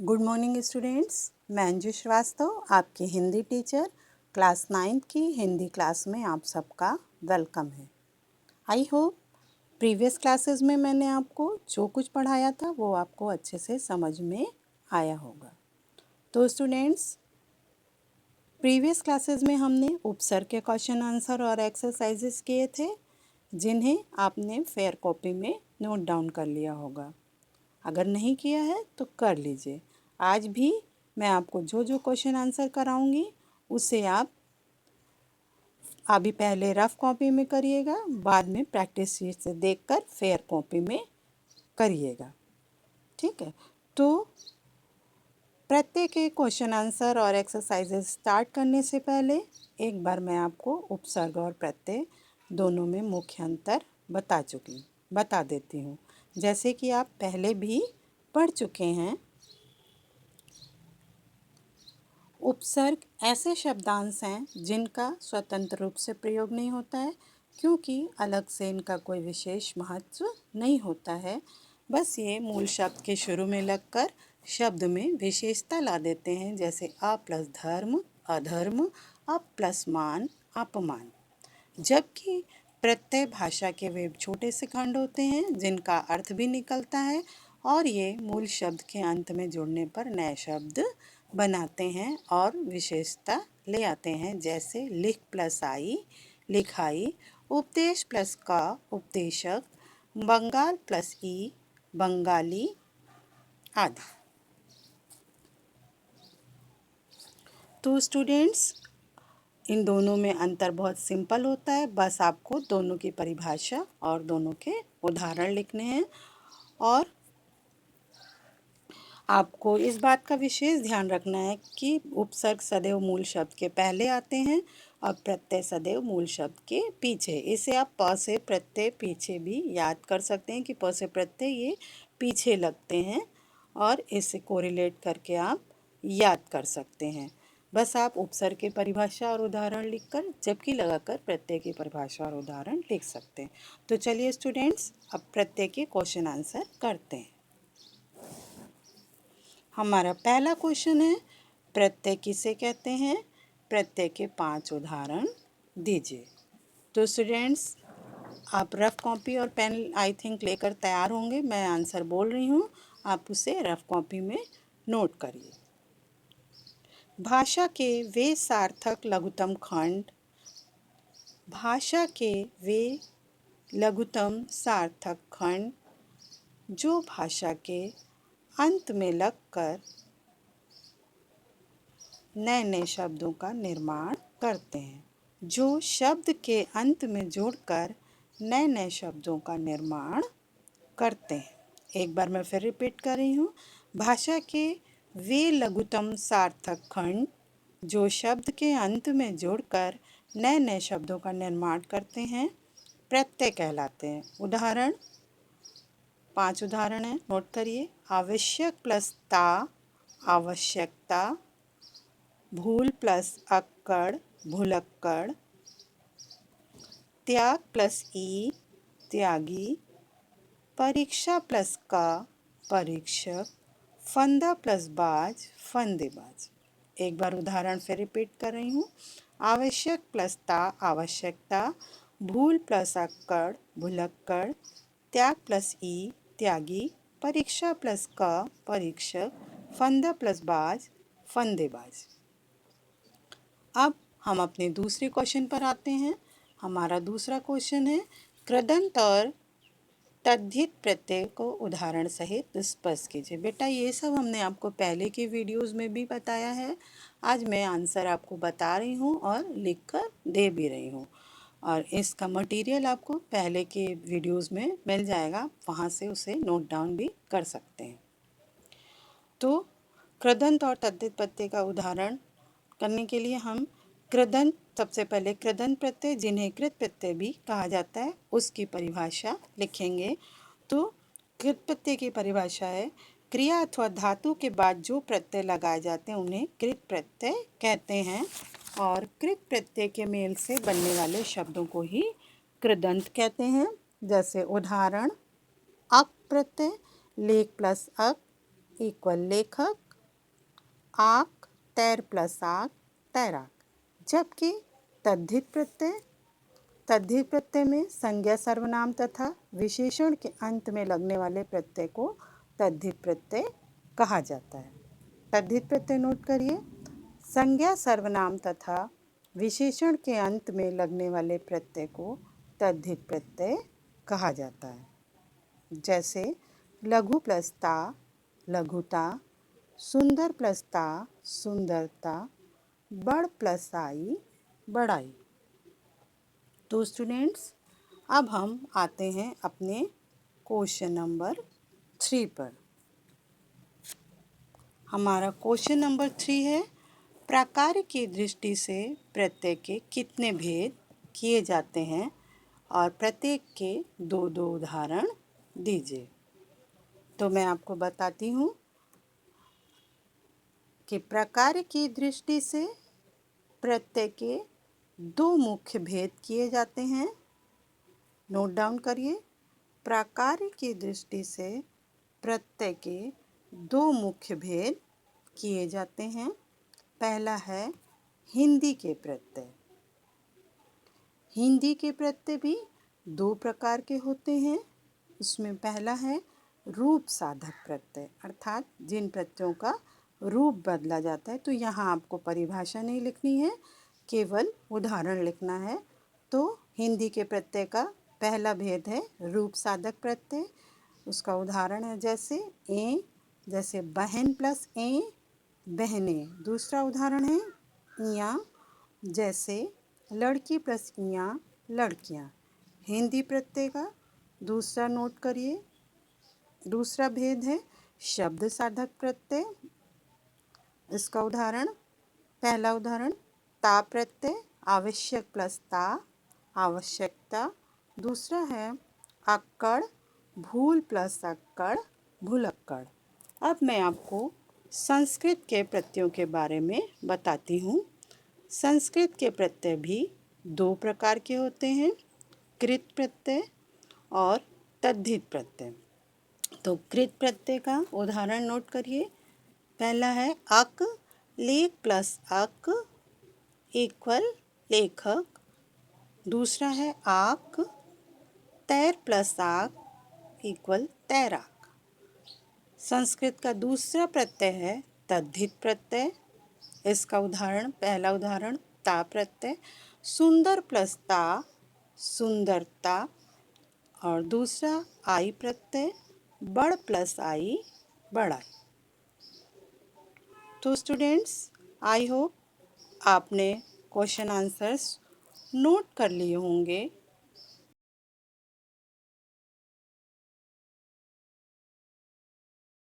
Good morning students, मैं अंजू श्रीवास्तव आपकी Hindi teacher class 9th की हिंदी क्लास में आप सबका वेलकम है। आई होप प्रीवियस क्लासेस में मैंने आपको जो कुछ पढ़ाया था वो आपको अच्छे से समझ में आया होगा। तो स्टूडेंट्स, प्रीवियस क्लासेस में हमने उपसर्ग के क्वेश्चन आंसर और एक्सरसाइजेस किए थे, जिन्हें आपने फेयर कॉपी में नोट डाउन कर लिया होगा। अगर नहीं किया है तो कर लीजिए। आज भी मैं आपको जो जो क्वेश्चन आंसर कराऊंगी उसे आप अभी पहले रफ कॉपी में करिएगा, बाद में प्रैक्टिस शीट से देखकर फेयर कॉपी में करिएगा। ठीक है, तो प्रत्येक के क्वेश्चन आंसर और एक्सरसाइजेस स्टार्ट करने से पहले एक बार मैं आपको उपसर्ग और प्रत्यय दोनों में मुख्य अंतर बता देती हूँ, जैसे कि आप पहले भी पढ़ चुके हैं। उपसर्ग ऐसे शब्दांश हैं जिनका स्वतंत्र रूप से प्रयोग नहीं होता है, क्योंकि अलग से इनका कोई विशेष महत्व नहीं होता है। बस ये मूल शब्द के शुरू में लगकर शब्द में विशेषता ला देते हैं, जैसे अ प्लस धर्म अधर्म, अप प्लस मान अपमान। जबकि प्रत्यय भाषा के वे छोटे से खंड होते हैं जिनका अर्थ भी निकलता है, और ये मूल शब्द के अंत में जुड़ने पर नए शब्द बनाते हैं और विशेषता ले आते हैं, जैसे लिख प्लस आई लिखाई, उपदेश प्लस का उपदेशक, बंगाल प्लस ई बंगाली आदि। तो स्टूडेंट्स, इन दोनों में अंतर बहुत सिंपल होता है, बस आपको दोनों की परिभाषा और दोनों के उदाहरण लिखने हैं। और आपको इस बात का विशेष ध्यान रखना है कि उपसर्ग सदैव मूल शब्द के पहले आते हैं और प्रत्यय सदैव मूल शब्द के पीछे। इसे आप प से प्रत्यय पीछे भी याद कर सकते हैं कि प से प्रत्यय ये पीछे लगते हैं, और इसे कोरिलेट करके आप याद कर सकते हैं। बस आप उपसर्ग की परिभाषा और उदाहरण लिखकर जबकि लगाकर प्रत्यय की परिभाषा और उदाहरण लिख सकते हैं। तो चलिए स्टूडेंट्स, अब प्रत्यय के क्वेश्चन आंसर करते हैं। हमारा पहला क्वेश्चन है, प्रत्यय किसे कहते हैं? प्रत्यय के 5 उदाहरण दीजिए। तो स्टूडेंट्स, आप रफ कॉपी और पेन आई थिंक लेकर तैयार होंगे। मैं आंसर बोल रही हूँ, आप उसे रफ कॉपी में नोट करिए। भाषा के वे सार्थक लघुतम खंड, भाषा के वे लघुतम सार्थक खंड जो भाषा के अंत में लगकर नए नए शब्दों का निर्माण करते हैं, जो शब्द के अंत में जोड़कर नए नए शब्दों का निर्माण करते हैं। एक बार मैं फिर रिपीट कर रही हूँ। भाषा के वे लघुतम सार्थक खंड जो शब्द के अंत में जोड़कर नए नए शब्दों का निर्माण करते हैं, प्रत्यय कहलाते हैं। उदाहरण, 5 उदाहरण हैं, नोट करिए। आवश्यक प्लस ता आवश्यकता, भूल प्लस अक्कड़ भुलक्कड़, त्याग प्लस ई त्यागी, परीक्षा प्लस का परीक्षक, फंदा प्लस बाज फंदेबाज। एक बार उदाहरण फिर रिपीट कर रही हूँ। आवश्यक प्लस ता आवश्यकता, भूल प्लस अक्कड़ भुलक्कड़, त्याग प्लस ई त्यागी, परीक्षा प्लस का परीक्षक, फंदा प्लस बाज फंदेबाज। अब हम अपने दूसरे क्वेश्चन पर आते हैं। हमारा दूसरा क्वेश्चन है, कृदंत और तद्धित प्रत्यय को उदाहरण सहित स्पष्ट कीजिए। बेटा, ये सब हमने आपको पहले के वीडियोस में भी बताया है। आज मैं आंसर आपको बता रही हूँ और लिख कर दे भी रही हूँ, और इसका मटेरियल आपको पहले के वीडियोस में मिल जाएगा, वहाँ से उसे नोट डाउन भी कर सकते हैं। तो कृदंत और तद्धित प्रत्यय का उदाहरण करने के लिए हम कृदंत, सबसे पहले कृदंत प्रत्यय जिन्हें कृत प्रत्यय भी कहा जाता है, उसकी परिभाषा लिखेंगे। तो कृत प्रत्यय की परिभाषा है, क्रिया अथवा धातु के बाद जो प्रत्यय लगाए जाते हैं उन्हें कृत प्रत्यय कहते हैं, और कृत प्रत्यय के मेल से बनने वाले शब्दों को ही कृदंत कहते हैं। जैसे उदाहरण, अक प्रत्यय, लेख प्लस अक इक्वल लेखक, आक, तैर प्लस आक, तैराक। जबकि तद्धित प्रत्यय में संज्ञा सर्वनाम तथा विशेषण के अंत में लगने वाले प्रत्यय को तद्धित प्रत्यय कहा जाता है। तद्धित प्रत्यय नोट करिए। संज्ञा सर्वनाम तथा विशेषण के अंत में लगने वाले प्रत्यय को तद्धित प्रत्यय कहा जाता है। जैसे लघु प्लस ता, लघुता, सुंदर प्लस ता, सुंदरता, बड़ प्लस आई, बड़ाई। तो स्टूडेंट्स, अब हम आते हैं अपने क्वेश्चन नंबर 3 पर। हमारा क्वेश्चन नंबर 3 है, प्रकार की दृष्टि से प्रत्यय के कितने भेद किए जाते हैं और प्रत्येक के दो दो उदाहरण दीजिए। तो मैं आपको बताती हूँ कि प्रकार की दृष्टि से प्रत्यय के दो मुख्य भेद किए जाते हैं। नोट डाउन करिए। प्रकार की दृष्टि से प्रत्यय के दो मुख्य भेद किए जाते हैं। पहला है हिंदी के प्रत्यय। हिंदी के प्रत्यय भी दो प्रकार के होते हैं। उसमें पहला है रूप साधक प्रत्यय, अर्थात जिन प्रत्ययों का रूप बदला जाता है। तो यहाँ आपको परिभाषा नहीं लिखनी है, केवल उदाहरण लिखना है। तो हिंदी के प्रत्यय का पहला भेद है रूप साधक प्रत्यय। उसका उदाहरण है जैसे जैसे बहन प्लस बहने। दूसरा उदाहरण है इयां, जैसे लड़की प्लस इयां, लड़कियां। हिंदी प्रत्यय का दूसरा नोट करिए। दूसरा भेद है शब्द साधक प्रत्यय। इसका उदाहरण, पहला उदाहरण ता प्रत्यय, आवश्यक प्लस ता, आवश्यकता। दूसरा है अक्कड़, भूल प्लस अक्कड़, भुलक्कड़। अब मैं आपको संस्कृत के प्रत्ययों के बारे में बताती हूँ। संस्कृत के प्रत्यय भी दो प्रकार के होते हैं, कृत प्रत्यय और तद्धित प्रत्यय। तो कृत प्रत्यय का उदाहरण नोट करिए। पहला है अक, लेख प्लस अक इक्वल लेखक। दूसरा है आक, तैर प्लस आक इक्वल तैराक। संस्कृत का दूसरा प्रत्यय है तद्धित प्रत्यय। इसका उदाहरण, पहला उदाहरण ता प्रत्यय, सुंदर प्लस ता, सुंदरता। और दूसरा आई प्रत्यय, बड़ प्लस आई, बड़ाई। तो स्टूडेंट्स, आई होप आपने क्वेश्चन आंसर्स नोट कर लिए होंगे